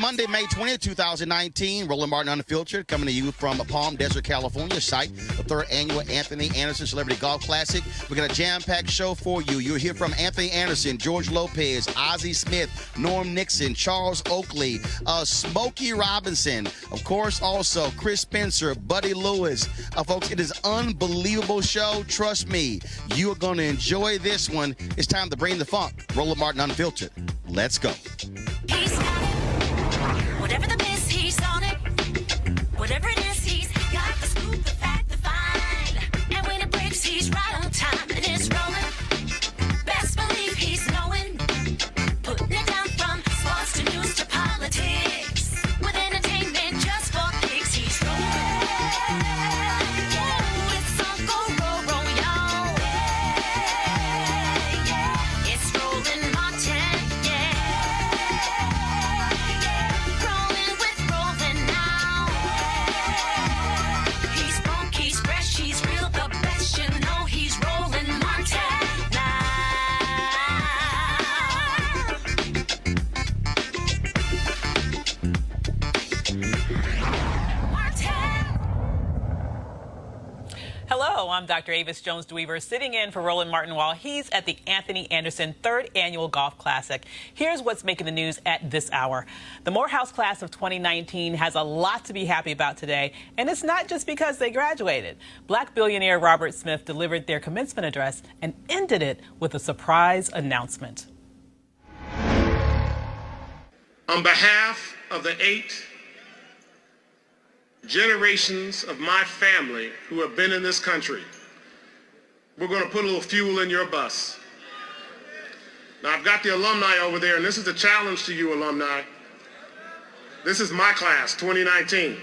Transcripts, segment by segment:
Monday, May 20th, 2019. Roland Martin Unfiltered coming to you from Palm Desert, California, site the third annual Anthony Anderson Celebrity Golf Classic. We got a jam-packed show for you. You'll hear from Anthony Anderson, George Lopez, Ozzie Smith, Norm Nixon, Charles Oakley, Smokey Robinson, of course, also Chris Spencer, Buddy Lewis. Folks, it is an unbelievable show. Trust me, you are going to enjoy this one. It's time to bring the funk. Roland Martin Unfiltered. Let's go. He's got it. Whatever the miss, he's on it. Whatever it is, he's got the scoop, the fact, the find. And when it breaks, he's right on time. And it's rolling. Best believe he's knowing. Putting it down from sports to news to politics. With entertainment just for kicks, he's rolling. It's Uncle Roro, y'all. Yeah. It's Roland Martin, yeah. Rolling with Roland now. He's funk, he's fresh, he's real, the best. You know he's Roland Martin now. Hello, I'm Dr. Avis Jones-DeWeaver, sitting in for Roland Martin while he's at the Anthony Anderson 3rd Annual Golf Classic. Here's what's making the news at this hour. The Morehouse class of 2019 has a lot to be happy about today, and it's not just because they graduated. Black billionaire Robert Smith delivered their commencement address and ended it with a surprise announcement. On behalf of the 8 generations of my family who have been in this country, we're going to put a little fuel in your bus. Now, I've got the alumni over there, and this is a challenge to you alumni. This is my class, 2019.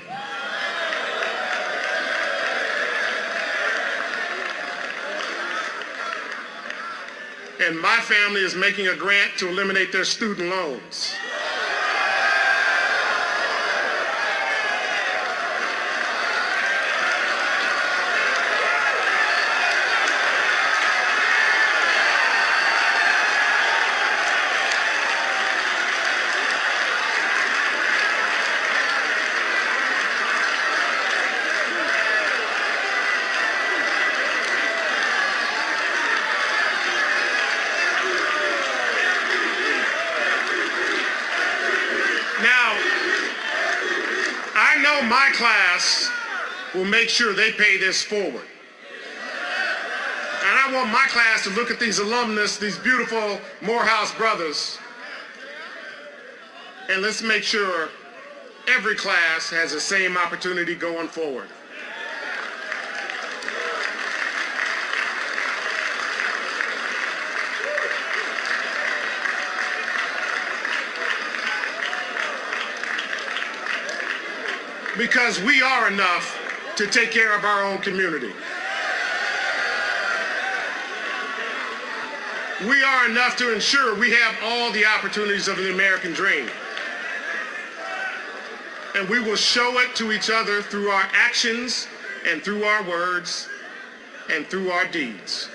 And my family is making a grant to eliminate their student loans. My class will make sure they pay this forward. And I want my class to look at these alumnus, these beautiful Morehouse brothers, and let's make sure every class has the same opportunity going forward. Because we are enough to take care of our own community. We are enough to ensure we have all the opportunities of the American dream. And we will show it to each other through our actions and through our words and through our deeds.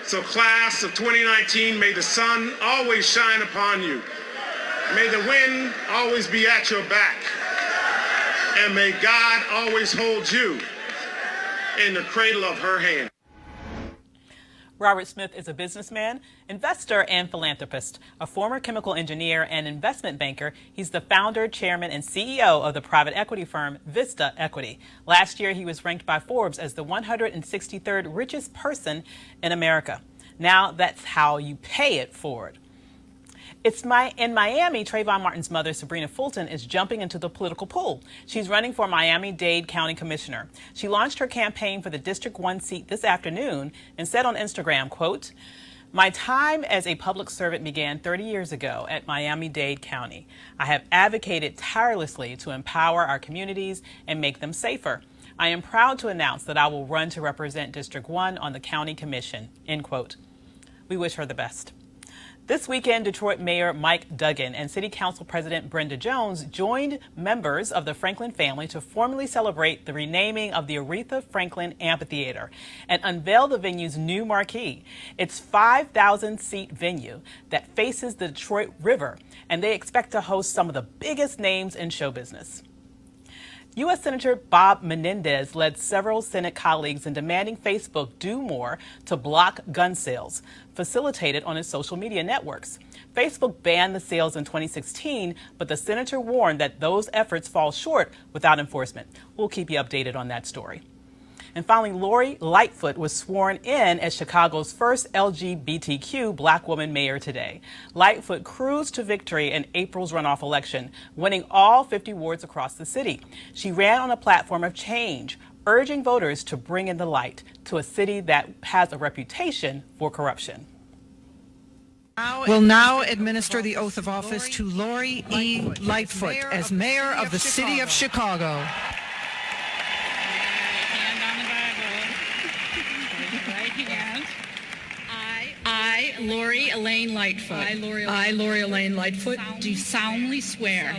So class of 2019, may the sun always shine upon you. May the wind always be at your back. And may God always hold you in the cradle of her hand. Robert Smith is a businessman, investor, and philanthropist. A former chemical engineer and investment banker, he's the founder, chairman, and CEO of the private equity firm Vista Equity. Last year, he was ranked by Forbes as the 163rd richest person in America. Now that's how you pay it forward. In Miami, Trayvon Martin's mother, Sabrina Fulton, is jumping into the political pool. She's running for Miami-Dade County Commissioner. She launched her campaign for the District 1 seat this afternoon and said on Instagram, quote, "My time as a public servant began 30 years ago at Miami-Dade County. I have advocated tirelessly to empower our communities and make them safer. I am proud to announce that I will run to represent District 1 on the County Commission," end quote. We wish her the best. This weekend, Detroit Mayor Mike Duggan and City Council President Brenda Jones joined members of the Franklin family to formally celebrate the renaming of the Aretha Franklin Amphitheater and unveil the venue's new marquee. It's a 5,000-seat venue that faces the Detroit River, and they expect to host some of the biggest names in show business. U.S. Senator Bob Menendez led several Senate colleagues in demanding Facebook do more to block gun sales facilitated on its social media networks. Facebook banned the sales in 2016, but the senator warned that those efforts fall short without enforcement. We'll keep you updated on that story. And finally, Lori Lightfoot was sworn in as Chicago's first LGBTQ black woman mayor today. Lightfoot cruised to victory in April's runoff election, winning all 50 wards across the city. She ran on a platform of change, urging voters to bring in the light to a city that has a reputation for corruption. Will now administer the oath of office to Lori E. Lightfoot as mayor of the city of Chicago. I, Lori Elaine Lightfoot. I, Lori Elaine Lightfoot, Do solemnly swear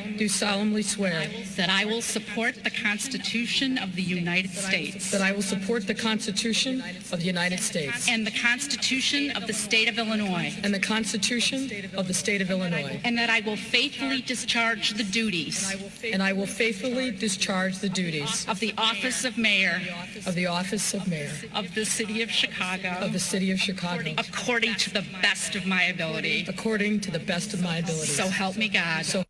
that I will support the Constitution of the United States I will support the Constitution of the United States and the Constitution of the State of Illinois, and the Constitution of the State of Illinois, and that I will faithfully discharge the duties and I will faithfully discharge the duties of the office of mayor of the office of mayor of the city of Chicago of the city of Chicago according to the best of my ability. according to the best of my ability. So help me God. So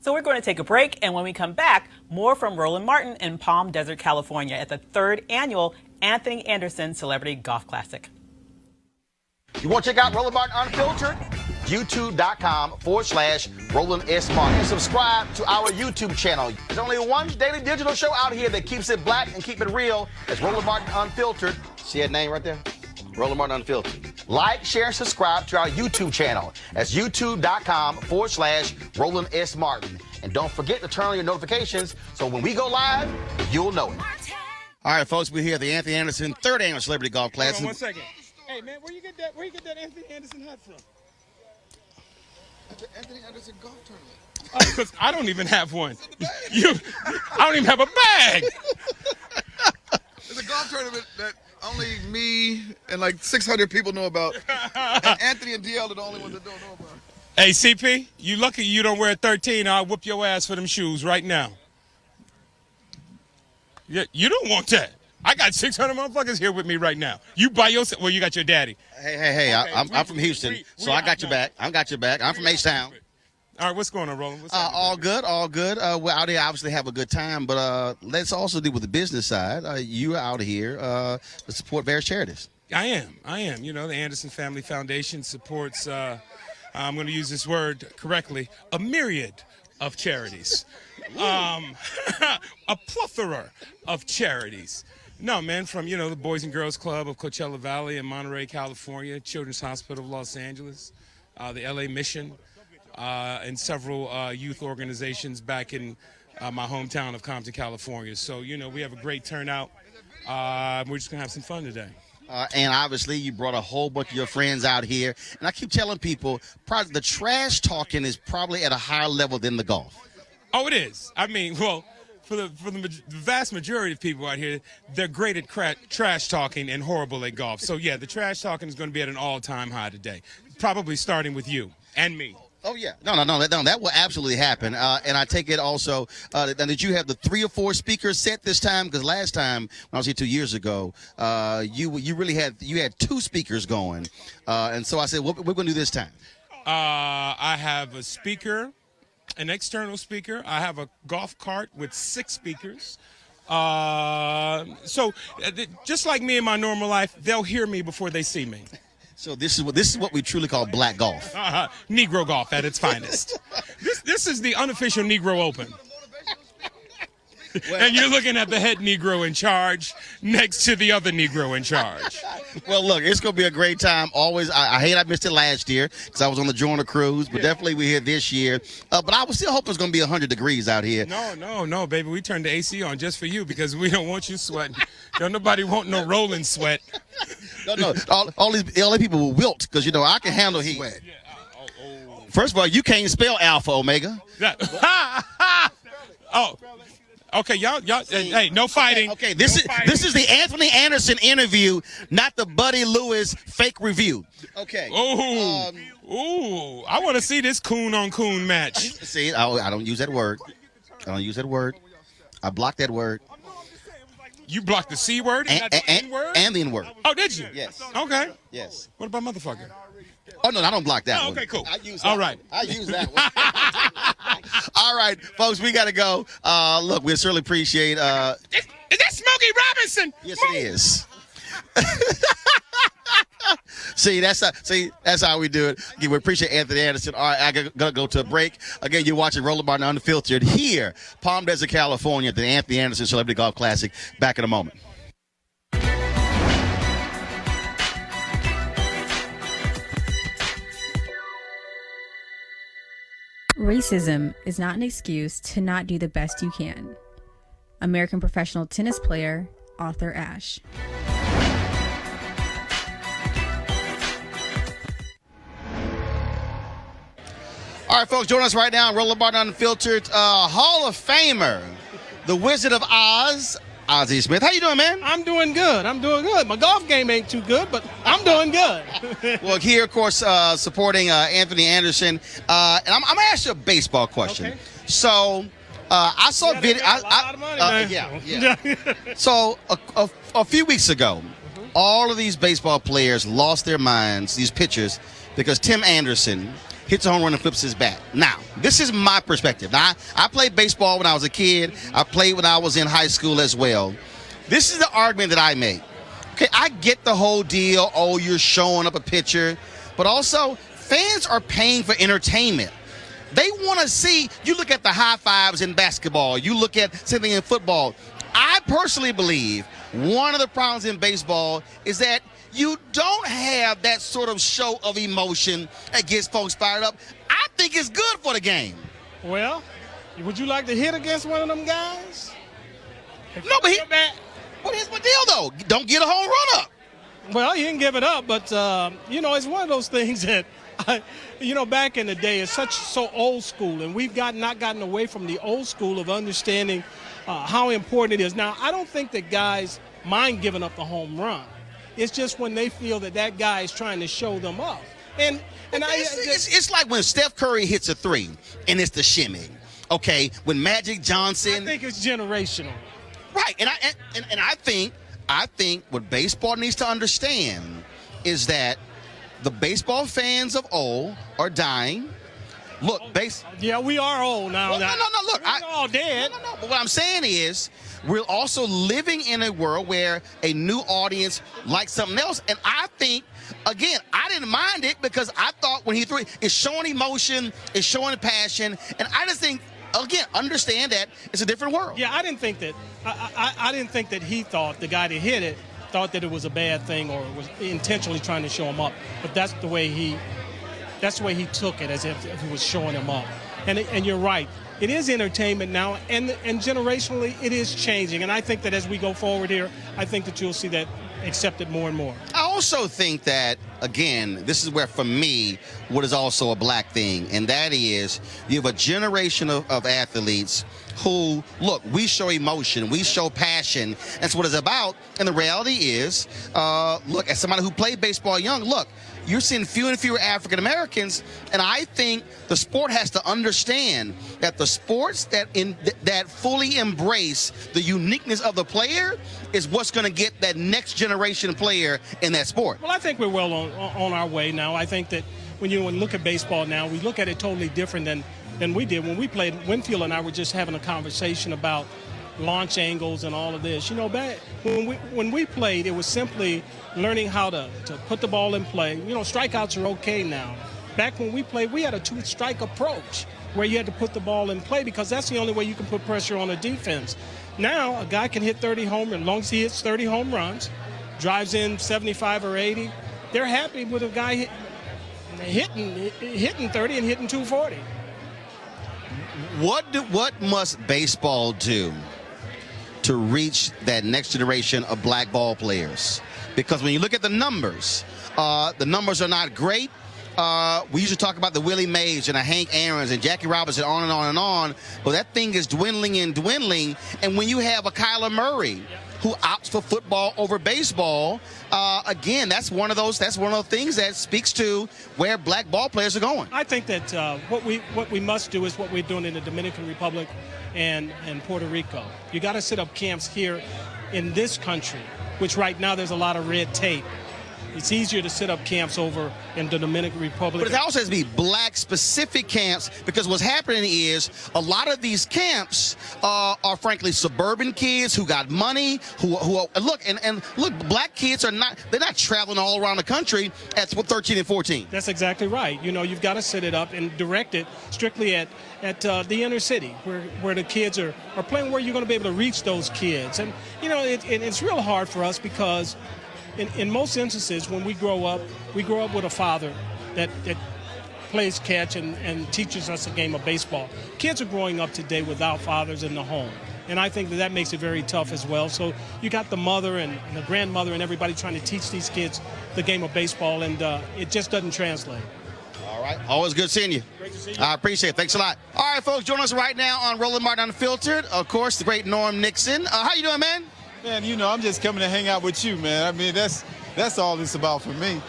So we're going to take a break, and when we come back, more from Roland Martin in Palm Desert, California at the 3rd annual Anthony Anderson Celebrity Golf Classic. You want to check out Roland Martin Unfiltered? YouTube.com/Roland S. Martin. And subscribe to our YouTube channel. There's only one daily digital show out here that keeps it black and keep it real. It's Roland Martin Unfiltered. See that name right there? Roland Martin Unfiltered. Like, share, and subscribe to our YouTube channel. That's YouTube.com/Roland S. Martin. And don't forget to turn on your notifications so when we go live, you'll know it. All right, folks, we're here at the Anthony Anderson 3rd Annual Celebrity Golf Classic. Hold on 1 second. Hey, man, where you get that Anthony Anderson hat from? The Anthony Anderson golf tournament. Because I don't even have one. I don't even have a bag. It's a golf tournament that only me and like 600 people know about. And Anthony and DL are the only ones that don't know about it. Hey, CP, you lucky you don't wear 13. I'll whoop your ass for them shoes right now. Yeah, you don't want that. I got 600 motherfuckers here with me right now. You by yourself. Well, you got your daddy. Hey, Okay, I'm from Houston, so I got your back. I got your back. I'm from H-Town. All right, what's going on, Roland? What's happening? All good. We're out here obviously have a good time, but let's also deal with the business side. You are out here to support various charities. I am. You know, the Anderson Family Foundation supports, I'm going to use this word correctly, a myriad of charities. A plethora of charities. No, man, from, the Boys and Girls Club of Coachella Valley in Monterey, California, Children's Hospital of Los Angeles, the LA Mission, and several youth organizations back in my hometown of Compton, California. So, we have a great turnout. We're just going to have some fun today. And obviously, you brought a whole bunch of your friends out here. And I keep telling people, probably the trash talking is probably at a higher level than the golf. Oh, it is. I mean, well, for the vast majority of people out here, they're great at trash talking and horrible at golf. So, yeah, the trash talking is going to be at an all-time high today, probably starting with you and me. Oh, yeah. No, that will absolutely happen. And I take it also that you have the 3 or 4 speakers set this time, because last time when I was here 2 years ago, you really had 2 speakers going. And so I said, what we're going to do this time? I have a speaker, an external speaker. I have a golf cart with 6 speakers. So just like me in my normal life, they'll hear me before they see me. So this is what we truly call black golf. Negro golf at its finest. This is the unofficial Negro Open. And you're looking at the head Negro in charge next to the other Negro in charge. Well, look, it's going to be a great time. Always, I hate I missed it last year because I was on the Joiner Cruise, but definitely we're here this year. But I was still hoping it's going to be 100 degrees out here. No, baby. We turned the AC on just for you because we don't want you sweating. Don't nobody want no Roland sweat. No. All these LA people will wilt because, you know, I can handle heat. First of all, you can't spell Alpha Omega. Oh. Okay, y'all. Hey, no fighting. Okay, this is the Anthony Anderson interview, not the Buddy Lewis fake review. Okay. Ooh, I want to see this coon on coon match. See, I don't use that word. I blocked that word. You blocked the C word and the N word? And the N word. Oh, did you? Yes. Okay. Yes. What about motherfucker? Oh, no, I don't block that one. Okay, cool. I use All right. I use that one. All right, folks, we got to go. Look, we certainly appreciate. Is that Smokey Robinson? Yes, it is. See, that's how we do it. Again, we appreciate Anthony Anderson. All right, I'm going to go to a break. Again, you're watching Roland Martin Unfiltered here, Palm Desert, California, at the Anthony Anderson Celebrity Golf Classic. Back in a moment. Racism is not an excuse to not do the best you can. American professional tennis player Arthur Ashe. All right, folks, join us right now. Roland Martin Unfiltered, Hall of Famer, the Wizard of Oz, Ozzie Smith. How you doing, man? I'm doing good. My golf game ain't too good, but I'm doing good. Well, here, of course, supporting Anthony Anderson. And I'm going to ask you a baseball question. Okay. So, I saw a video. A lot of money, yeah. So, a few weeks ago, all of these baseball players lost their minds, these pitchers, because Tim Anderson hits a home run and flips his bat. Now, this is my perspective. Now, I played baseball when I was a kid. I played when I was in high school as well. This is the argument that I make. Okay, I get the whole deal. Oh, you're showing up a pitcher. But also, fans are paying for entertainment. They want to see, you look at the high fives in basketball. You look at something in football. I personally believe one of the problems in baseball is that you don't have that sort of show of emotion that gets folks fired up. I think it's good for the game. Well, would you like to hit against one of them guys? No, but here's my deal, though. Don't get a home run up. Well, you can give it up, but, it's one of those things that, back in the day, it's so old school, and we've not gotten away from the old school of understanding how important it is. Now, I don't think that guys mind giving up the home run. It's just when they feel that guy is trying to show them up. It's like when Steph Curry hits a three, and it's the shimmy. Okay, when Magic Johnson. I think it's generational. Right, and I think what baseball needs to understand is that the baseball fans of old are dying. Look, yeah, we are old now. Well, no. Look, we're all dead. No. But what I'm saying is, we're also living in a world where a new audience likes something else. And I think, again, I didn't mind it because I thought when he threw it, it's showing emotion, it's showing passion. And I just think, again, understand that it's a different world. Yeah, I didn't think that. I didn't think that he thought, the guy that hit it, thought that it was a bad thing or was intentionally trying to show him up. But that's the way he took it, as if he was showing him up. And you're right. It is entertainment now, and generationally, it is changing. And I think that as we go forward here, I think that you'll see that accepted more and more. I also think that, again, this is where, for me, what is also a black thing, and that is you have a generation of athletes who, look, we show emotion, we show passion. That's what it's about. And the reality is, look, as somebody who played baseball young, look, you're seeing fewer and fewer African Americans, and I think the sport has to understand that the sports that fully embrace the uniqueness of the player is what's going to get that next generation player in that sport. Well, I think we're well on our way now. I think that when you look at baseball now, we look at it totally different than we did when we played. Winfield and I were just having a conversation about launch angles and all of this. Back when we played, it was simply learning how to put the ball in play. Strikeouts are okay now. Back when we played, we had a two-strike approach. where you had to put the ball in play because that's the only way you can put pressure on a defense. Now, a guy can hit 30 home runs, as long as he hits 30 home runs, drives in 75 or 80. They're happy with a guy hitting 30 and hitting 240. What must baseball do to reach that next generation of black ball players? Because when you look at the numbers are not great. We usually talk about the Willie Mays and the Hank Aaron's and Jackie Robinson, on and on and on. But that thing is dwindling and dwindling. And when you have a Kyler Murray who opts for football over baseball, again, that's one of those things that speaks to where black ball players are going. I think that what we must do is what we're doing in the Dominican Republic and Puerto Rico. You got to set up camps here in this country, which right now there's a lot of red tape. It's easier to set up camps over in the Dominican Republic. But it also has to be black-specific camps, because what's happening is a lot of these camps are frankly suburban kids who got money, who look, black kids they're not traveling all around the country at 13 and 14. That's exactly right. You know, you've got to set it up and direct it strictly at the inner city where the kids are playing, where you're going to be able to reach those kids. And, you know, it's real hard for us because in most instances, when we grow up with a father that plays catch and teaches us a game of baseball. Kids are growing up today without fathers in the home. And I think that makes it very tough as well. So you got the mother and the grandmother and everybody trying to teach these kids the game of baseball, and it just doesn't translate. All right. Always good seeing you. Great to see you. I appreciate it. Thanks a lot. All right, folks, join us right now on Roland Martin Unfiltered. Of course, the great Norm Nixon. How you doing, man? Man, you know, I'm just coming to hang out with you, man. I mean, that's all it's about for me,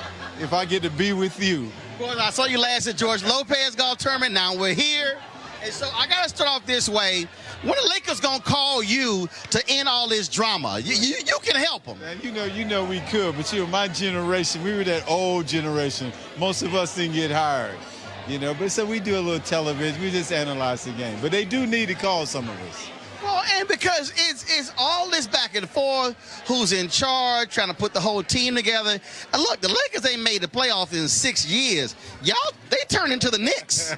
if I get to be with you. Well, I saw you last at George Lopez Golf Tournament. Now we're here. And so I got to start off this way. When the Lakers going to call you to end all this drama? You can help them. Man, you know we could, but you know, my generation, we were that old generation. Most of us didn't get hired, you know. But so we do a little television. We just analyze the game. But they do need to call some of us. Well, and because it's all this back and forth, who's in charge, trying to put the whole team together. And look, the Lakers ain't made the playoffs in 6 years. Y'all, they turned into the Knicks.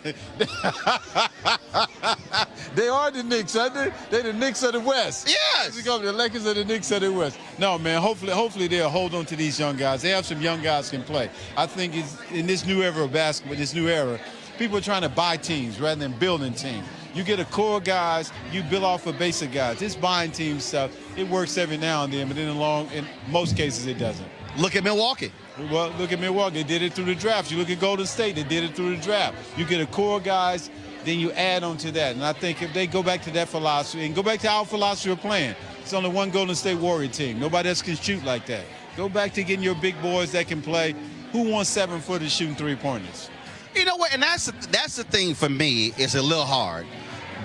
They are the Knicks, aren't they? They're the Knicks of the West. Yes. The Lakers are the Knicks of the West. No, man, hopefully they'll hold on to these young guys. They have some young guys who can play. I think it's, in this new era of basketball, this new era, people are trying to buy teams rather than building teams. You get a core of guys, you build off a base of guys. This buying team stuff, it works every now and then, but in most cases it doesn't. Look at Milwaukee. Well, look at Milwaukee. They did it through the draft. You look at Golden State. They did it through the draft. You get a core of guys, then you add on to that. And I think if they go back to that philosophy and go back to our philosophy of playing, it's only one Golden State Warrior team. Nobody else can shoot like that. Go back to getting your big boys that can play. Who wants 7-footers shooting three-pointers? You know what? And that's the thing for me. It's a little hard.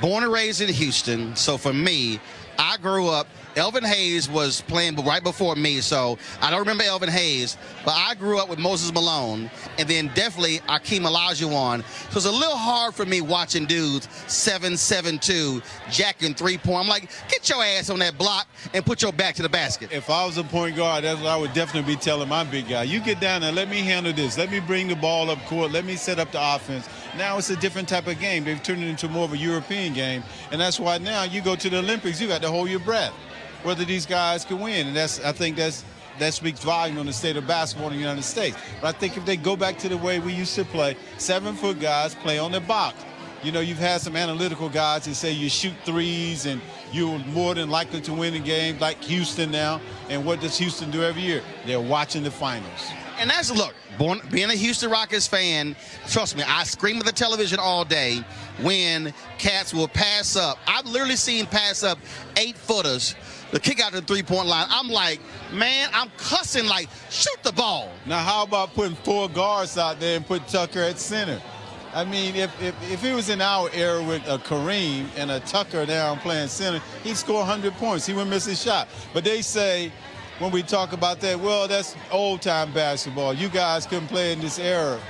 Born and raised in Houston, so for me, I grew up. Elvin Hayes was playing right before me, so I don't remember Elvin Hayes, but I grew up with Moses Malone, and then definitely Akeem Olajuwon. So it's a little hard for me watching dudes 7'2", jacking three-point. I'm like, get your ass on that block and put your back to the basket. If I was a point guard, that's what I would definitely be telling my big guy. You get down there, let me handle this. Let me bring the ball up court. Let me set up the offense. Now it's a different type of game. They've turned it into more of a European game, and that's why now you go to the Olympics, you got to hold your breath whether these guys can win. And I think that speaks volume on the state of basketball in the United States. But I think if they go back to the way we used to play, 7-foot guys play on the box. You know, you've had some analytical guys that say you shoot threes and you're more than likely to win a game, like Houston now. And what does Houston do every year? They're watching the finals. And that's, look, being a Houston Rockets fan, trust me, I scream at the television all day when cats will pass up. I've literally seen pass up 8-footers to kick out the three-point line. I'm like, man, I'm cussing like, shoot the ball. Now, how about putting 4 guards out there and put Tucker at center? I mean, if it was in our era with a Kareem and a Tucker down playing center, he'd score 100 points. He wouldn't miss a shot. But they say, when we talk about that, well, that's old-time basketball. You guys couldn't play in this era.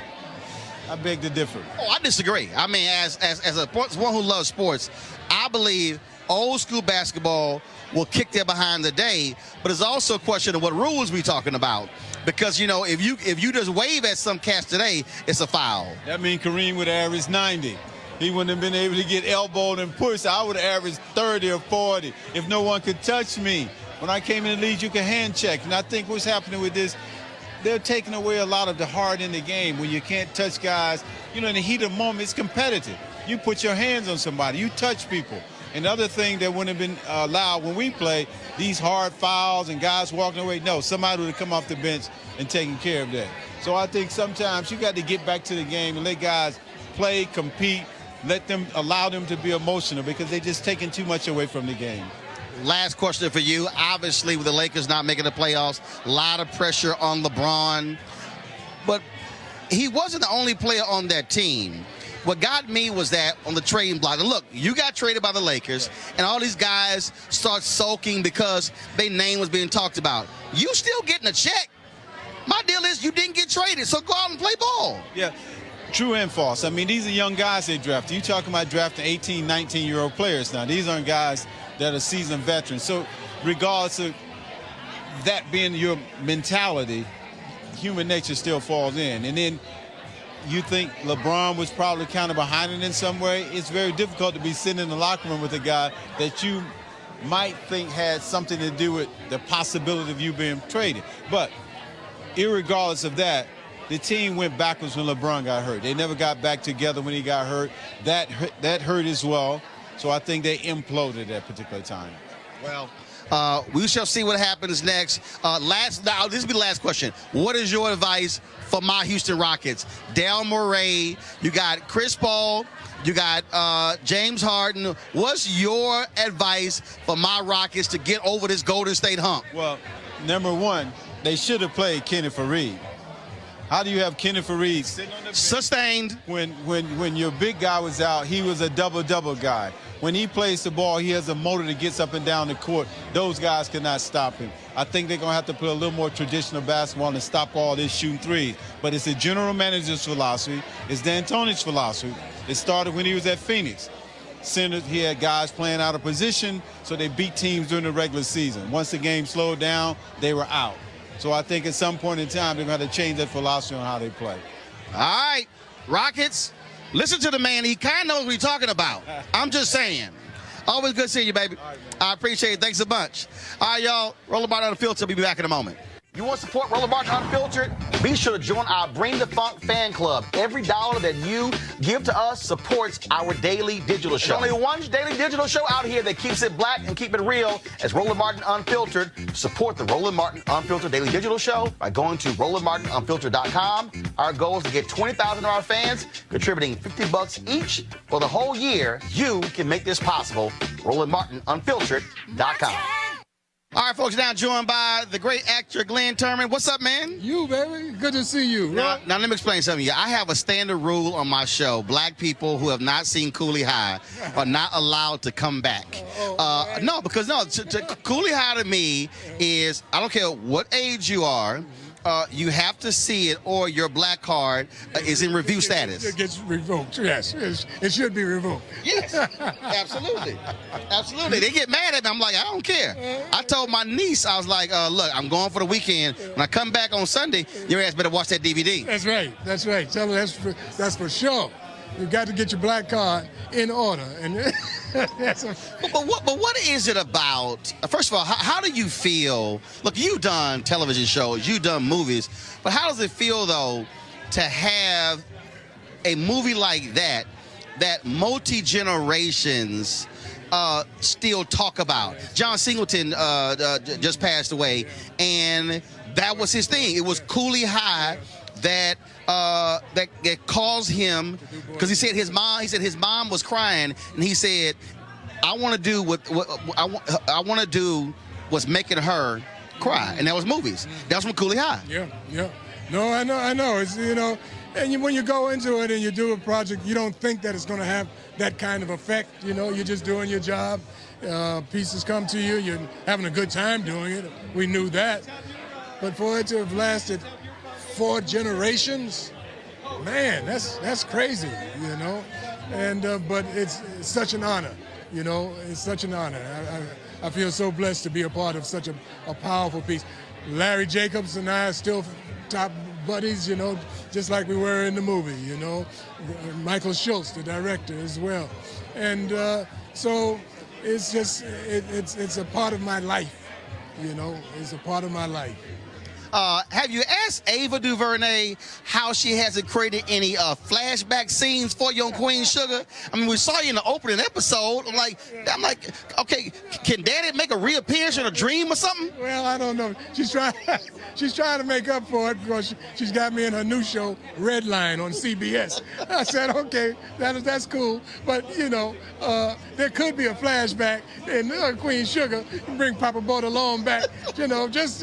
I beg to differ. Oh, I disagree. I mean, as one who loves sports, I believe old-school basketball will kick their behind today, but it's also a question of what rules we talking about. Because, you know, if you just wave at some cats today, it's a foul. That means Kareem would average 90. he wouldn't have been able to get elbowed and pushed. I would have averaged 30 or 40 if no one could touch me. When I came in the league, you could hand check. And I think what's happening with this, they're taking away a lot of the heart in the game when you can't touch guys. You know, in the heat of the moment, it's competitive. You put your hands on somebody. You touch people. And the other thing that wouldn't have been allowed when we play, these hard fouls and guys walking away, no, somebody would have come off the bench and taken care of that. So I think sometimes you got to get back to the game and let guys play, compete, allow them to be emotional because they're just taking too much away from the game. Last question for you. Obviously, with the Lakers not making the playoffs, a lot of pressure on LeBron. But he wasn't the only player on that team. What got me was that on the trading block, and look, you got traded by the Lakers, and all these guys start sulking because their name was being talked about. You still getting a check. My deal is you didn't get traded, so go out and play ball. Yeah, true and false. I mean, these are young guys they drafted. You're talking about drafting 18, 19-year-old players now. These aren't guys that are seasoned veterans. So regardless of that being your mentality, human nature still falls in. And then you think LeBron was probably kind of behind it in some way. It's very difficult to be sitting in the locker room with a guy that you might think had something to do with the possibility of you being traded. But irregardless of that, the team went backwards when LeBron got hurt. They never got back together when he got hurt. That hurt as well. So I think they imploded at that particular time. Well, we shall see what happens next. This will be the last question. What is your advice for my Houston Rockets? Dale Murray, you got Chris Paul, you got James Harden. What's your advice for my Rockets to get over this Golden State hump? Well, number one, they should have played Kenny Fareed. How do you have Kenny Fareed sitting on the bench? Sustained. When your big guy was out, he was a double-double guy. When he plays the ball, he has a motor that gets up and down the court. Those guys cannot stop him. I think they're going to have to play a little more traditional basketball and stop all this shooting threes. But it's the general manager's philosophy. It's D'Antoni's philosophy. It started when he was at Phoenix. Centers, he had guys playing out of position, so they beat teams during the regular season. Once the game slowed down, they were out. So I think at some point in time, they're going to have to change that philosophy on how they play. All right, Rockets, listen to the man. He kind of knows what he's talking about. I'm just saying. Always good seeing you, baby. Right, I appreciate it. Thanks a bunch. All right, y'all. Roland Martin Unfiltered. We'll be back in a moment. You want to support Roland Martin Unfiltered? Be sure to join our Bring the Funk fan club. Every dollar that you give to us supports our daily digital show. There's only one daily digital show out here that keeps it black and keep it real as Roland Martin Unfiltered. Support the Roland Martin Unfiltered daily digital show by going to RolandMartinUnfiltered.com. Our goal is to get 20,000 of our fans contributing $50 each for the whole year. You can make this possible. RolandMartinUnfiltered.com. All right, folks, now joined by the great actor Glenn Turman. What's up, man? You, baby. Good to see you. Now, let me explain something to you. I have a standard rule on my show. Black people who have not seen Cooley High are not allowed to come back. No, because Cooley High to me is, I don't care what age you are, you have to see it or your black card is in review status. It gets revoked, yes. It should be revoked. Yes, absolutely. Absolutely. They get mad at me. I'm like, I don't care. I told my niece, I was like, look, I'm going for the weekend. When I come back on Sunday, your ass better watch that DVD. That's right. That's right. Tell her that's for sure. You got to get your black card in order. And but what is it about? First of all, how do you feel? Look, you've done television shows, you've done movies, but how does it feel though to have a movie like that multi-generations still talk about? John Singleton just passed away, and that was his thing. It was Cooley High that caused him, because he said his mom was crying, and he said, I want to do what I want to do what's making her cry, and that was movies. That was from Cooley High. Yeah. No, I know. It's, and when you go into it and you do a project, you don't think that it's going to have that kind of effect. You're just doing your job. Pieces come to you. You're having a good time doing it. We knew that. But for it to have lasted 4 generations, man, that's crazy, And but it's such an honor, It's such an honor. I feel so blessed to be a part of such a powerful piece. Larry Jacobs and I are still top buddies, you know, just like we were in the movie, you know. Michael Schultz, the director, as well. And so it's just, it's a part of my life, you know. It's a part of my life. Have you asked Ava DuVernay how she hasn't created any flashback scenes for you on Queen Sugar? I mean, we saw you in the opening episode. I'm like, okay, can Daddy make a reappearance in a dream or something? Well, I don't know. She's trying to make up for it because she's got me in her new show, Red Line, on CBS. I said, okay, that's cool. But, you know, there could be a flashback in Queen Sugar. Bring Papa Baudelaire back, you know, just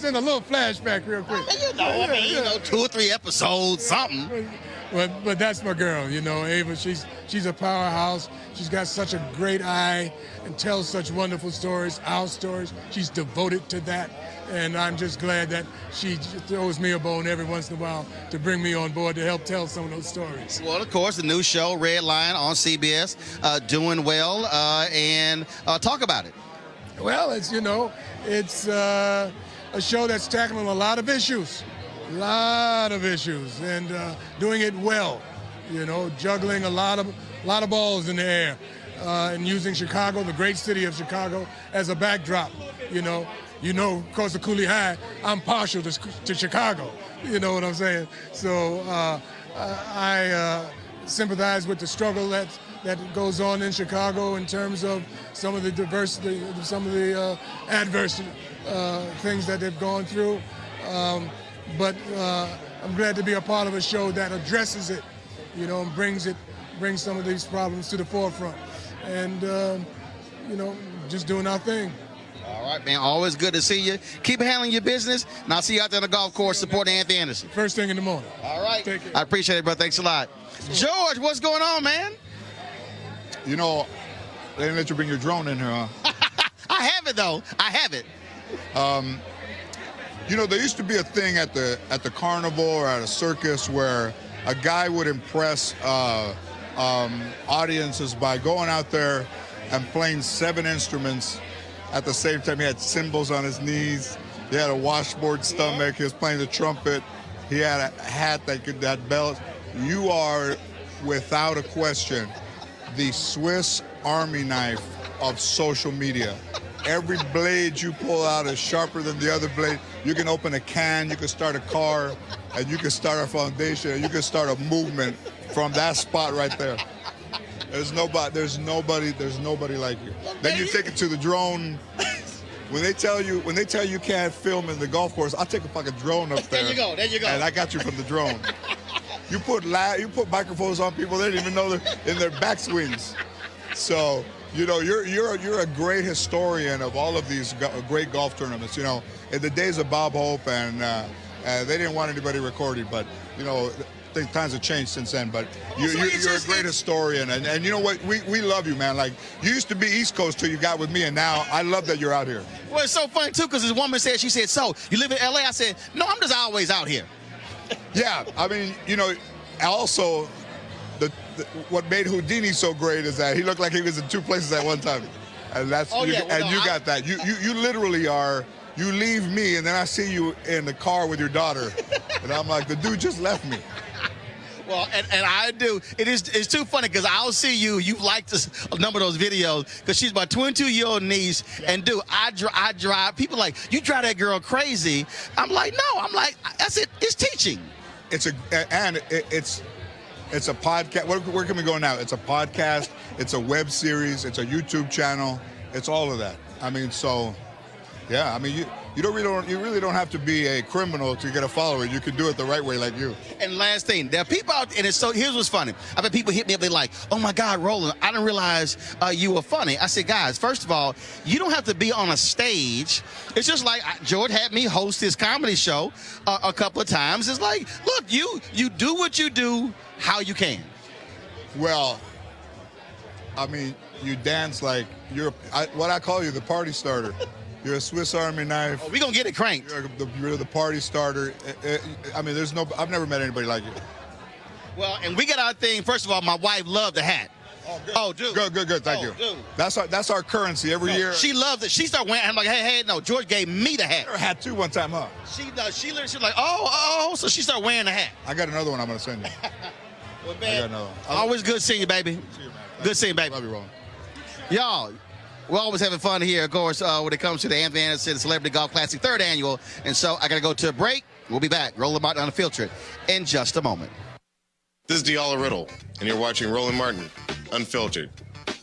in a little flashback real quick. You know, 2 or 3 episodes, something. But that's my girl, you know, Ava. She's a powerhouse. She's got such a great eye and tells such wonderful stories, our stories. She's devoted to that. And I'm just glad that she throws me a bone every once in a while to bring me on board to help tell some of those stories. Well, of course, the new show, Red Line, on CBS, doing well. And talk about it. Well, it's a show that's tackling a lot of issues, and doing it well, you know, juggling a lot of balls in the air, and using Chicago, the great city of Chicago, as a backdrop. Of course, the Cooley High, I'm partial to Chicago, you know what I'm saying? So I sympathize with the struggle that goes on in Chicago in terms of some of the diversity, some of the adverse things that they've gone through. But I'm glad to be a part of a show that addresses it, you know, and brings some of these problems to the forefront. And, just doing our thing. All right, man. Always good to see you. Keep handling your business, and I'll see you out there on the golf course supporting Anthony Anderson. First thing in the morning. All right. Take care. I appreciate it, brother. Thanks a lot. George, what's going on, man? You know, they didn't let you bring your drone in here, huh? I have it, though. I have it. There used to be a thing at the carnival or at a circus where a guy would impress audiences by going out there and playing 7 instruments at the same time. He had cymbals on his knees. He had a washboard stomach. He was playing the trumpet. He had a hat that belt. You are, without a question, the Swiss Army knife of social media. Every blade you pull out is sharper than the other blade. You can open a can, you can start a car, and you can start a foundation, and you can start a movement from that spot right there. There's nobody like you. Then you take it to the drone. When they tell you you can't film in the golf course, I'll take a fucking drone up there. There you go. And I got you from the drone. You put microphones on people, they didn't even know they're in their backswings. So, you're a great historian of all of these great golf tournaments. In the days of Bob Hope, and they didn't want anybody recording, but times have changed since then. But you're a great historian, and you know what? We love you, man. Like, you used to be East Coast till you got with me, and now I love that you're out here. Well, it's so funny too, because this woman said, so you live in LA? I said, no, I'm just always out here. Yeah, I mean, also what made Houdini so great is that he looked like he was in 2 places at one time, and you got that. You literally are. You leave me, and then I see you in the car with your daughter, and I'm like, the dude just left me. Well, and I do. It's too funny because I'll see you. You've liked a number of those videos because she's my 22-year-old niece. Yeah. And dude, I drive. People like, you drive that girl crazy. I'm like, no. I'm like, that's it. It's teaching. It's a podcast. Where can we go now? It's a podcast. It's a web series. It's a YouTube channel. It's all of that. I mean, so yeah. I mean, you really don't have to be a criminal to get a follower. You can do it the right way, like you. And last thing, there are people out, and here's what's funny. I've had people hit me up. They're like, "Oh my God, Roland, I didn't realize you were funny." I said, guys, first of all, you don't have to be on a stage. It's just like George had me host his comedy show a couple of times. It's like, look, you do what you do, how you can. Well, I mean, you dance like what I call you, the party starter. You're a Swiss Army knife. Oh, we gonna get it cranked. You're the party starter. I mean, I've never met anybody like you. Well, and we got our thing. First of all, my wife loved the hat. Oh, dude. Good. Thank you. Dude. That's our currency every year. She loves it. She started wearing. I'm like, hey, no. George gave me the hat. Her hat too one time, huh? She literally, she's like, oh. So she started wearing the hat. I got another one I'm gonna send you. Well, I man, got another one. always good seeing you, baby. See you, man. Good seeing you, baby. Love you, Roland. Y'all, we're always having fun here, of course, when it comes to the Anthony Anderson Celebrity Golf Classic 3rd Annual. And so I got to go to a break. We'll be back. Roland Martin Unfiltered in just a moment. This is Diala Riddle, and you're watching Roland Martin Unfiltered.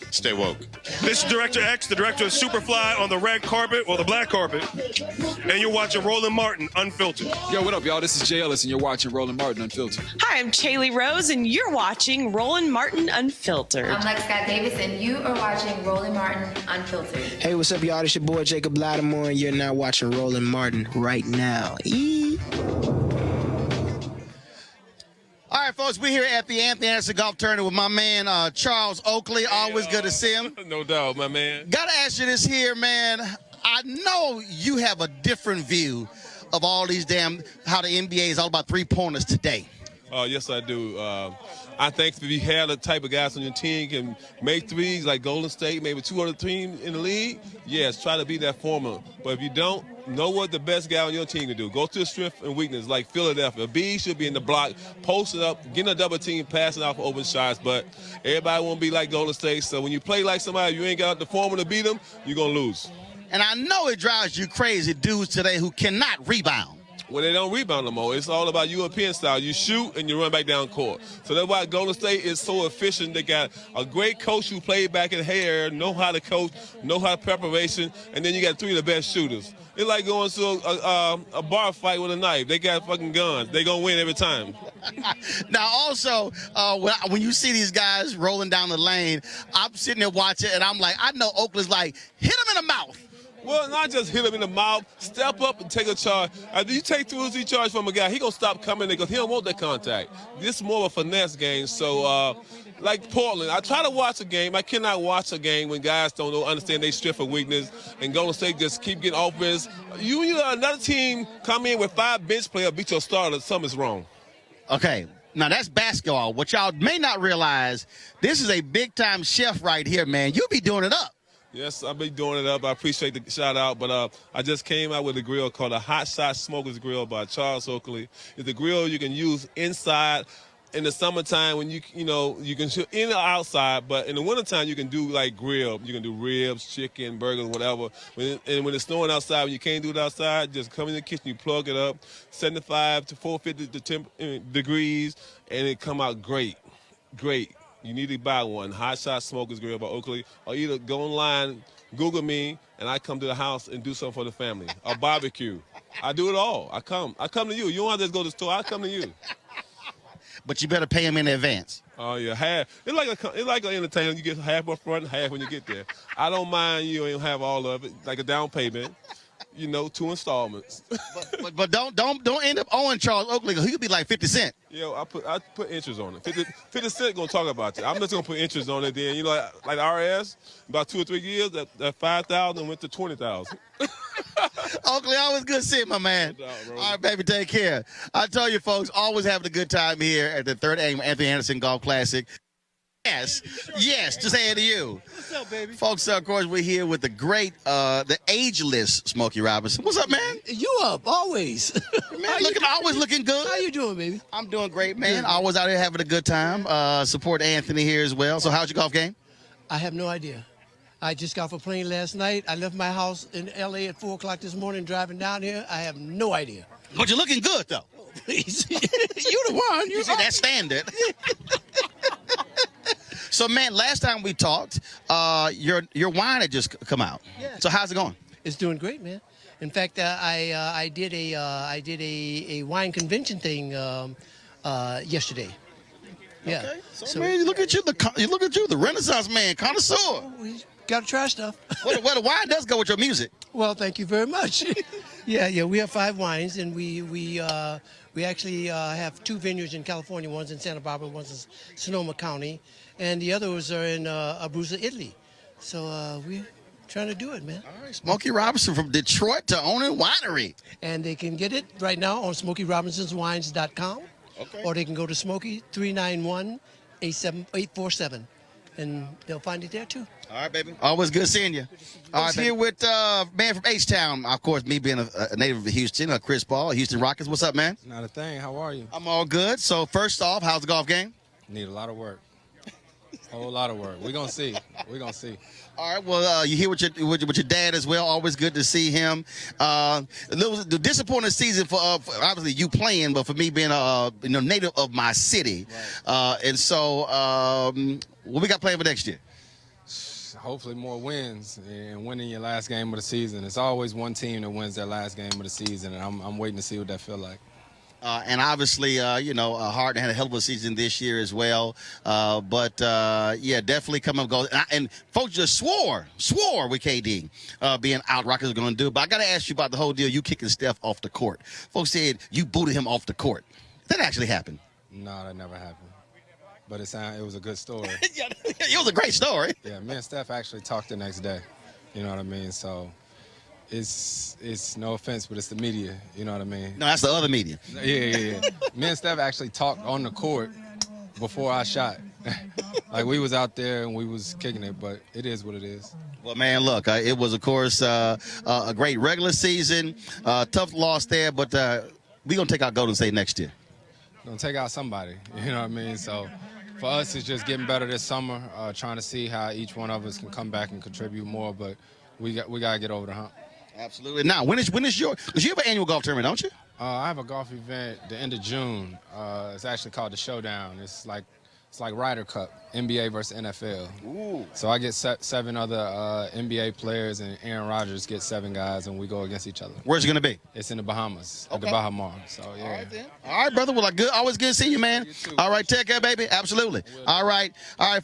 Stay woke. This is Director X, the director of Superfly on the red carpet, or the black carpet, and you're watching Roland Martin Unfiltered. Yo, what up, y'all? This is Jay Ellis, and you're watching Roland Martin Unfiltered. Hi, I'm Chaley Rose, and you're watching Roland Martin Unfiltered. I'm Lex Scott Davis, and you are watching Roland Martin Unfiltered. Hey, what's up, y'all? It's your boy Jacob Lattimore, and you're now watching Roland Martin right now. All right, folks, we're here at the Anthony Anderson Golf Tournament with my man, Charles Oakley. Always good to see him. No doubt, my man. Got to ask you this here, man. I know you have a different view of all these how the NBA is all about three-pointers today. Yes, I do. I think if you have the type of guys on your team can make threes like Golden State, maybe 2 other teams in the league, yes, try to be that formula. But if you don't, know what the best guy on your team can do. Go to the strength and weakness like Philadelphia. B should be in the block, posted up, getting a double team, passing off open shots. But everybody won't be like Golden State. So when you play like somebody, you ain't got the formula to beat them, you're going to lose. And I know it drives you crazy, dudes today who cannot rebound. Well, they don't rebound no more. It's all about European style. You shoot and you run back down court. So that's why Golden State is so efficient. They got a great coach who played back in Hair, know how to coach, know how to preparation, and then you got 3 of the best shooters. It's like going to a bar fight with a knife. They got fucking guns. They gonna win every time. Now, also, when you see these guys rolling down the lane, I'm sitting there watching, and I'm like, I know Oakland's like, hit him in the mouth. Well, not just hit him in the mouth. Step up and take a charge. If you take 2 or 3 charges from a guy, he gonna stop coming because he don't want that contact. This is more of a finesse game. So, like Portland, I try to watch a game. I cannot watch a game when guys don't understand their strength or weakness, and Golden State just keep getting offense. You another team come in with 5 bench players, beat your starter. Something's wrong. Okay. Now, that's basketball. What y'all may not realize, this is a big-time chef right here, man. You be doing it up. Yes, I'll be doing it up. I appreciate the shout out, but I just came out with a grill called a Hot Shot Smokers Grill by Charles Oakley. It's a grill you can use inside in the summertime when you can shoot in or outside, but in the wintertime you can do like grill. You can do ribs, chicken, burgers, whatever. When it's snowing outside, when you can't do it outside, just come in the kitchen, you plug it up, 75 to 450 degrees, and it come out great. Great. You need to buy one. Hot Shot Smokers Grill by Oakley. Or either go online, Google me, and I come to the house and do something for the family. A barbecue. I do it all. I come to you. You don't have to just go to the store. I come to you. But you better pay him in advance. Oh, yeah. Half. It's like an entertainment. You get half up front and half when you get there. I don't mind you don't have all of it, like a down payment. 2 installments. but don't end up owing Charles Oakley. He could be like 50 Cent. Yo, I put interest on it. 50 Cent gonna talk about it. I'm just gonna put interest on it. Then like RS, about 2 or 3 years, that 5,000 went to 20,000. Oakley, always good seeing my man. No doubt, all right, baby, take care. I tell you, folks, always having a good time here at the 3rd Annual Anthony Anderson Golf Classic. Yes, just saying to you. What's up, baby? Folks, of course, we're here with the great, the ageless Smokey Robinson. What's up, man? You up, always. Man, always looking good. How you doing, baby? I'm doing great, man. Always out here having a good time. Support Anthony here as well. So how's your golf game? I have no idea. I just got off a plane last night. I left my house in L.A. at 4 o'clock this morning, driving down here. I have no idea. But you're looking good, though. Please. You the one. You see, that's standard. So, man, last time we talked, your wine had just come out. Yeah. So how's it going? It's doing great, man. In fact, I did a wine convention thing yesterday. Yeah. Okay. So man, look at you, the Renaissance man, connoisseur. We gotta try stuff. Well, the wine does go with your music. Well, thank you very much. Yeah. We have 5 wines, and we actually have 2 vineyards in California. One's in Santa Barbara, one's in Sonoma County, and the others are in Abruzzo, Italy. So we're trying to do it, man. All right, Smokey Robinson from Detroit to owning winery. And they can get it right now on SmokeyRobinsonsWines.com. Okay. Or they can go to Smokey 391-847. and they'll find it there too. All right, baby. Always good seeing you. All right, here with man from H-Town. Of course, me being a native of Houston, Chris Paul, Houston Rockets. What's up, man? Not a thing. How are you? I'm all good. So first off, how's the golf game? Need a lot of work. A whole lot of work. We're going to see. We're going to see. All right. Well, you here with your dad as well. Always good to see him. It was the disappointing season for obviously you playing, but for me being a native of my city. Right. And so what we got playing for next year? Hopefully more wins and winning your last game of the season. It's always one team that wins their last game of the season, and I'm waiting to see what that feel like. And obviously, Harden had a hell of a season this year as well. But definitely come up goals. And folks just swore with KD being out. Rockets are going to do. But I got to ask you about the whole deal. You kicking Steph off the court. Folks said you booted him off the court. Did that actually happen? No, that never happened. But it was a good story. It was a great story. Yeah, me and Steph actually talked the next day. You know what I mean? So it's no offense, but it's the media. You know what I mean? No, that's the other media. Yeah. Me and Steph actually talked on the court before I shot. Like we was out there and we was kicking it, but it is what it is. Well, man, look, it was, of course, a great regular season. Tough loss there, but we're going to take our Golden State next year. Going to take out somebody. You know what I mean? So for us, it's just getting better this summer, trying to see how each one of us can come back and contribute more, but we got to get over the hump. Absolutely. Now, when is your? Because you have an annual golf tournament, don't you? I have a golf event the end of June. It's actually called the Showdown. It's like Ryder Cup, NBA versus NFL. Ooh. So I get 7 other NBA players, and Aaron Rodgers gets 7 guys, and we go against each other. Where's it going to be? It's in the Bahamas, at the Bahamas. So, yeah. All right, then. All right, brother. Well, always good to see you, man. You too. All right, take care, baby. Absolutely. All right,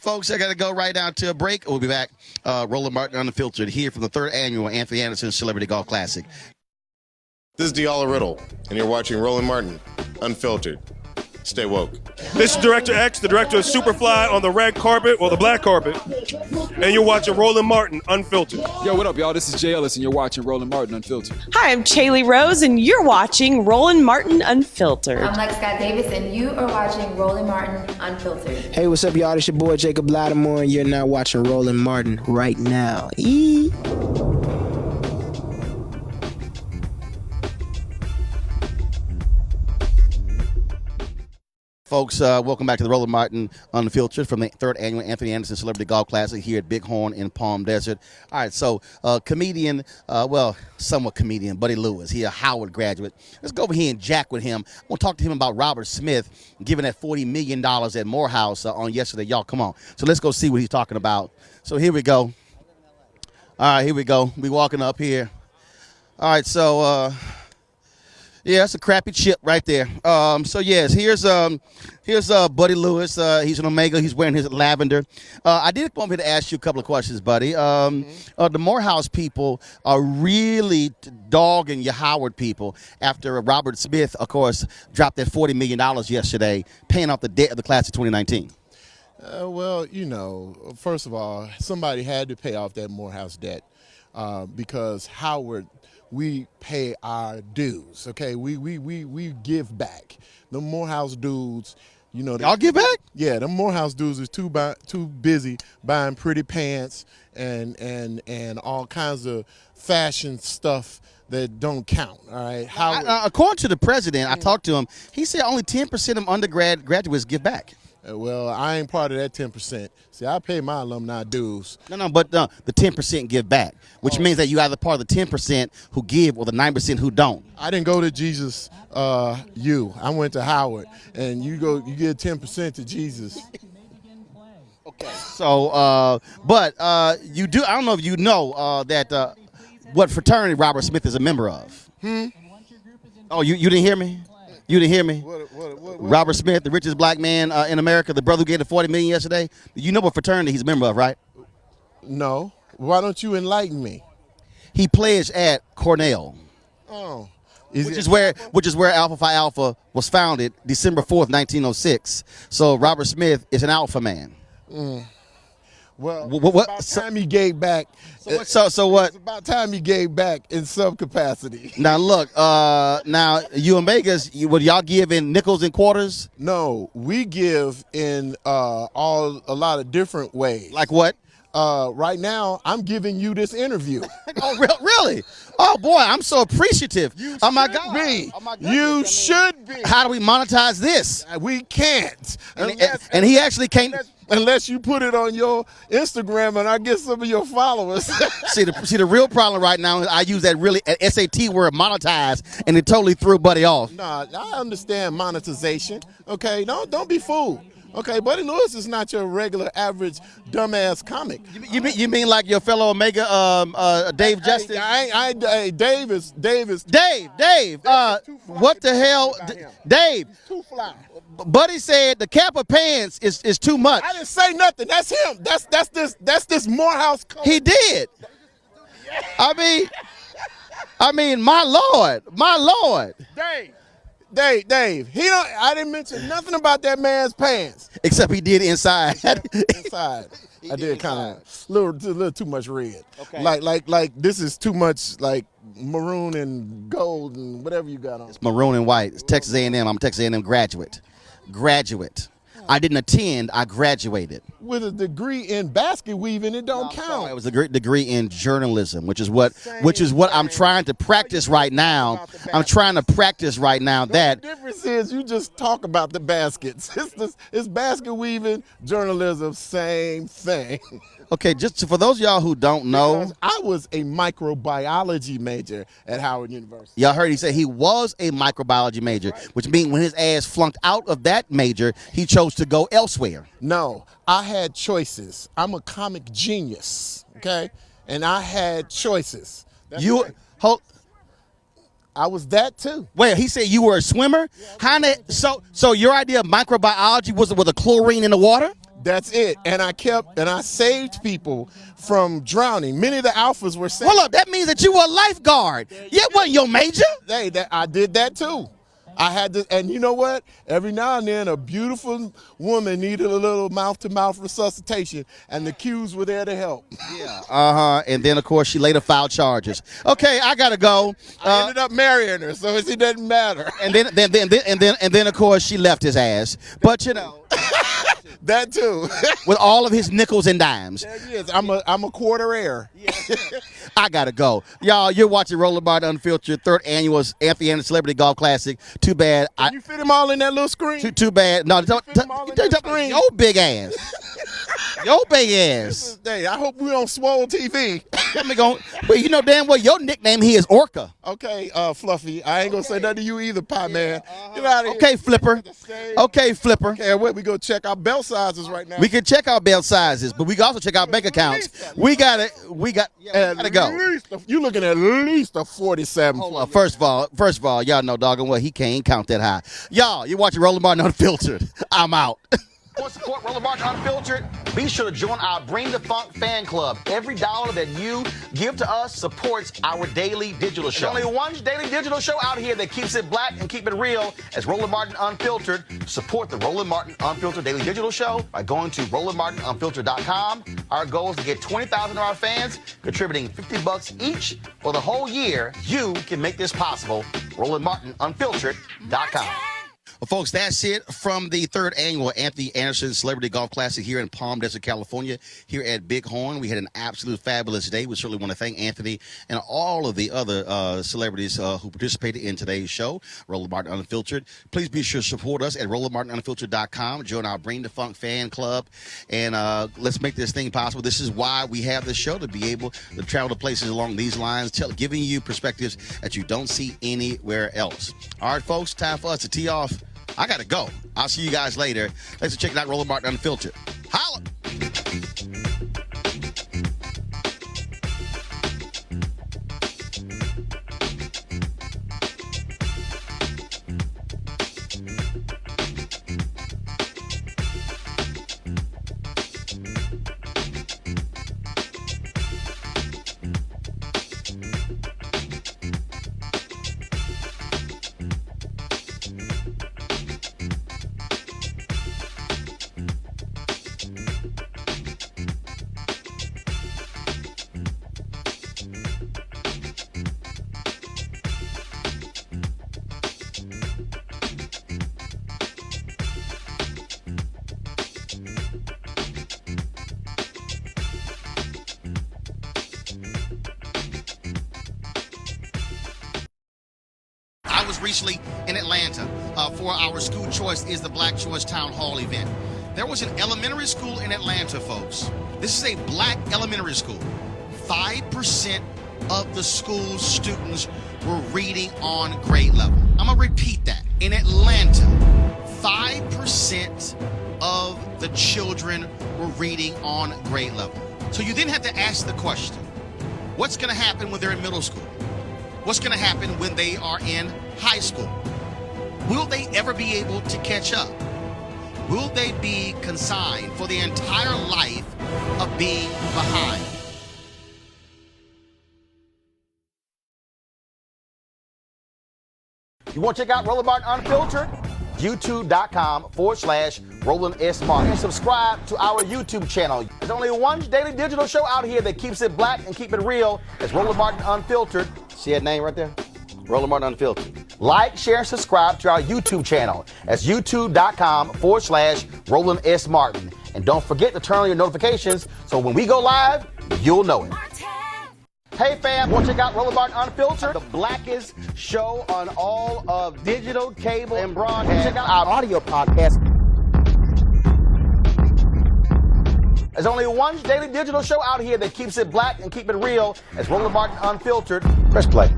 folks. I got to go right now to a break. We'll be back. Roland Martin Unfiltered here from the 3rd annual Anthony Anderson Celebrity Golf Classic. This is Diala Riddle, and you're watching Roland Martin Unfiltered. Stay woke. This is Director X, the director of Superfly on the red carpet or the black carpet, and you're watching Roland Martin Unfiltered. Yo, what up, y'all? This is Jay Ellis, and you're watching Roland Martin Unfiltered. Hi, I'm Chaley Rose, and you're watching Roland Martin Unfiltered. I'm Lex Scott Davis, and you are watching Roland Martin Unfiltered. Hey, what's up, y'all? It's your boy Jacob Lattimore, and you're now watching Roland Martin right now. Folks, welcome back to the Roland Martin Unfiltered from the 3rd annual Anthony Anderson Celebrity Golf Classic here at Bighorn in Palm Desert. All right, so comedian, somewhat comedian, Buddy Lewis. He a Howard graduate. Let's go over here and jack with him. I want to talk to him about Robert Smith giving that $40 million at Morehouse on yesterday. Y'all, come on. So let's go see what he's talking about. So here we go. All right, here we go. We walking up here. All right, so... yeah, that's a crappy chip right there. So yes, here's Buddy Lewis. He's an Omega. He's wearing his lavender. I did come here to ask you a couple of questions, buddy. The Morehouse people are really dogging your Howard people after Robert Smith, of course, dropped that $40 million yesterday, paying off the debt of the class of 2019. Well, first of all, somebody had to pay off that Morehouse debt because Howard. We pay our dues, okay? We give back. The Morehouse dudes, y'all give back? Yeah, the Morehouse dudes is too busy buying pretty pants and all kinds of fashion stuff that don't count. All right. According to the president, I talked to him. He said only 10% of undergraduates give back. Well, I ain't part of that 10%. See, I pay my alumni dues. No, but the 10% give back, which means that you either part of the 10% who give or the 9% who don't. I didn't go to Jesus I went to Howard, and you give 10% to Jesus. Okay. So, you do. I don't know if you know that what fraternity Robert Smith is a member of. Oh, you didn't hear me? You didn't hear me? What? Robert Smith, the richest black man in America, the brother who gave the $40 million yesterday. You know what fraternity he's a member of, right? No. Why don't you enlighten me? He pledged at Cornell. Oh. Which is where Alpha Phi Alpha was founded, December 4th, 1906. So Robert Smith is an alpha man. Well, what? It's about time he gave back. So what? It's about time he gave back in some capacity. Now look, now you Omegas, would y'all give in nickels and quarters? No, we give in a lot of different ways. Like what? Right now, I'm giving you this interview. Oh, really? Oh boy, I'm so appreciative. Oh my God. You should be. How do we monetize this? We can't. And he actually can't. Unless you put it on your Instagram and I get some of your followers. see the real problem right now is I use that really SAT word monetize, and it totally threw Buddy off. Nah, I understand monetization. Okay, don't be fooled. Okay, Buddy Lewis is not your regular average dumbass comic. You mean like your fellow Omega Dave Justice? Dave is Dave. What the hell, Dave? Too fly. Buddy said the cap of pants is too much. I didn't say nothing. That's him. That's this Morehouse. He did. I mean, my lord. Dave. I didn't mention nothing about that man's pants. Except he did inside. Inside. I did kind of a little too much red. Okay. Like this is too much like maroon and gold and whatever you got on. It's maroon and white. It's Texas A&M. I'm a Texas A&M graduate. I didn't attend. I graduated. With a degree in basket weaving, it don't count. It was a great degree in journalism, which is what I'm trying to practice right now. I'm trying to practice right now that. The difference is you just talk about the baskets. It's basket weaving, journalism, same thing. Okay, just for those of y'all who don't know. Because I was a microbiology major at Howard University. Y'all heard he say he was a microbiology major, which means when his ass flunked out of that major, he chose to go elsewhere. No, I had choices. I'm a comic genius, okay? And I had choices. I was that too. Wait, he said you were a swimmer? So your idea of microbiology was with a chlorine in the water? That's it. And I saved people from drowning. Many of the alphas were saved. Hold up, that means that you were a lifeguard. Yeah, wasn't your major? I did that too. I had to, and you know what? Every now and then, a beautiful woman needed a little mouth-to-mouth resuscitation, and the Qs were there to help. Yeah. And then, of course, she later filed charges. Okay, I gotta go. I ended up marrying her, so it doesn't matter. And then, of course, she left his ass. But you know. That too. With all of his nickels and dimes. There he is. I'm a quarter heir. I gotta go. Y'all, you're watching Roland Martin Unfiltered, 3rd annual Anthony Anderson Celebrity Golf Classic. Too bad. Can you fit them all in that little screen? Too bad. No, don't your big ass. Your big ass. Hey, I hope we on Swole TV. Well, you know damn well your nickname here is Orca. Okay, Fluffy. I ain't gonna say nothing to you either, Pie Man. Get out of here. Okay, Flipper. Okay, Flipper. Okay, wait, we go check our belt sizes right now. We can check our belt sizes, but we can also check our bank accounts. We gotta go. You looking at least a 47. Hold on. First of all, y'all know doggone well he can't count that high. Y'all, you're watching Roland Martin Unfiltered. I'm out. Want to support Roland Martin Unfiltered? Be sure to join our Bring the Funk fan club. Every dollar that you give to us supports our daily digital show. There's only one daily digital show out here that keeps it black and keep it real as Roland Martin Unfiltered. Support the Roland Martin Unfiltered daily digital show by going to RolandMartinUnfiltered.com. Our goal is to get 20,000 of our fans contributing $50 each for the whole year. You can make this possible. RolandMartinUnfiltered.com. Well, folks, that's it from the 3rd annual Anthony Anderson Celebrity Golf Classic here in Palm Desert, California, here at Bighorn. We had an absolute fabulous day. We certainly want to thank Anthony and all of the other celebrities who participated in today's show, Roland Martin Unfiltered. Please be sure to support us at RolandMartinUnfiltered.com. Join our Bring the Funk fan club, and let's make this thing possible. This is why we have this show, to be able to travel to places along these lines, giving you perspectives that you don't see anywhere else. All right, folks, time for us to tee off. I gotta go. I'll see you guys later. Thanks for checking out Roland Martin Unfiltered. Holla! was recently in Atlanta for our school choice is the Black Choice Town Hall event. There was an elementary school in Atlanta, folks. This is a black elementary school. 5% of the school's students were reading on grade level. I'm going to repeat that. In Atlanta, 5% of the children were reading on grade level. So you then have to ask the question, what's going to happen when they're in middle school? What's going to happen when they are in high school? Will they ever be able to catch up? Will they be consigned for the entire life of being behind? You want to check out Roland Martin Unfiltered? YouTube.com/Roland S. Martin. And subscribe to our YouTube channel. There's only one daily digital show out here that keeps it black and keep it real. It's Roland Martin Unfiltered. See that name right there? Roland Martin Unfiltered. Like, share, and subscribe to our YouTube channel. That's YouTube.com/Roland S. Martin. And don't forget to turn on your notifications so when we go live, you'll know it. Hey fam, want to check out Roland Martin Unfiltered? The blackest show on all of digital, cable, and broadcast. Check out our audio podcast. There's only one daily digital show out here that keeps it black and keep it real. It's Roland Martin Unfiltered. Press play.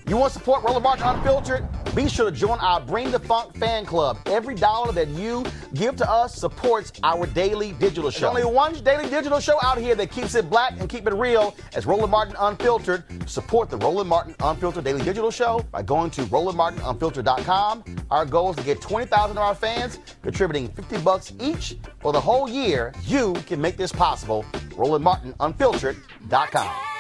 You want to support Roland Martin Unfiltered? Be sure to join our Bring the Funk fan club. Every dollar that you give to us supports our daily digital show. There's only one daily digital show out here that keeps it black and keep it real. It's Roland Martin Unfiltered. Support the Roland Martin Unfiltered daily digital show by going to RolandMartinUnfiltered.com. Our goal is to get 20,000 of our fans contributing $50 each for the whole year. You can make this possible. RolandMartinUnfiltered.com.